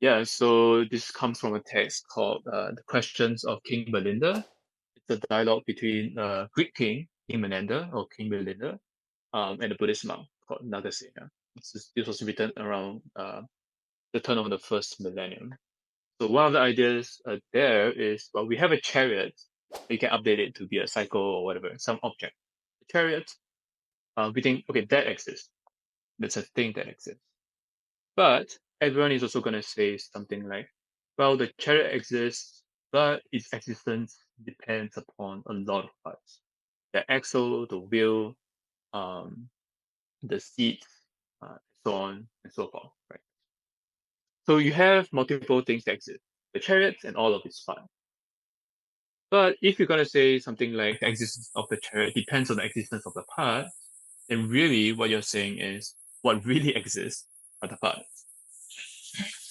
Yeah, so this comes from a text called The Questions of King Belinda. It's a dialogue between Greek king, King Menander or King Belinda, and a Buddhist monk called Nagasena. This was written around the turn of the first millennium. So one of the ideas there is, well, we have a chariot. You can update it to be a cycle or whatever, some object. The chariot, we think, okay, that exists. That's a thing that exists. But everyone is also going to say something like, well, the chariot exists, but its existence depends upon a lot of parts. The axle, the wheel, um, the seat, so on and so forth, right? So you have multiple things that exist, the chariots and all of its parts. But if you're going to say something like the existence of the chariot depends on the existence of the parts, then really what you're saying is what really exists are the parts.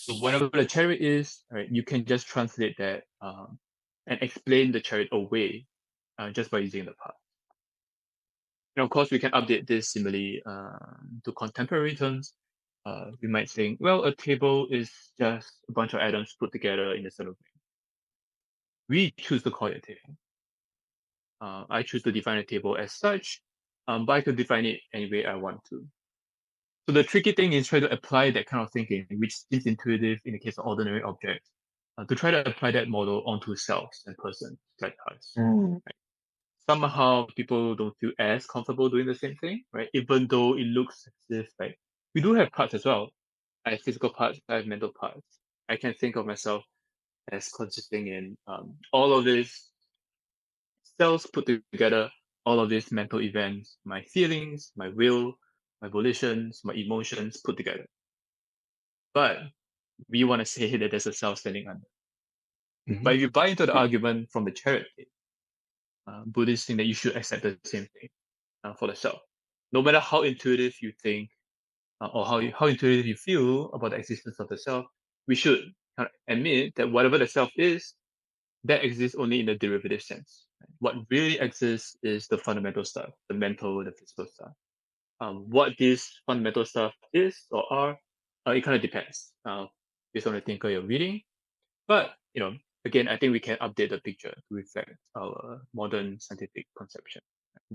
So whatever the chariot is, right, you can just translate that and explain the chariot away just by using the part. And of course, we can update this simile to contemporary terms. We might think, well, a table is just a bunch of atoms put together in a certain way. We choose to call it a table. I choose to define a table as such, but I could define it any way I want to. So the tricky thing is try to apply that kind of thinking, which is intuitive in the case of ordinary objects, to try to apply that model onto cells and persons like us. Right? Somehow people don't feel as comfortable doing the same thing, right? Even though it looks as if like we do have parts as well. I have physical parts, I have mental parts. I can think of myself as consisting in all of these cells put together, all of these mental events, my feelings, my will, my volitions, my emotions put together. But we want to say that there's a self standing under. But if you buy into the argument from the chariot, Buddhists think that you should accept the same thing for the self. No matter how intuitive you think or how intuitive you feel about the existence of the self, we should kind of admit that whatever the self is, that exists only in the derivative sense. What really exists is the fundamental stuff, the mental, the physical stuff. What this fundamental stuff is or are, it kind of depends based on the thinker you're reading. But again, I think we can update the picture to reflect our modern scientific conception.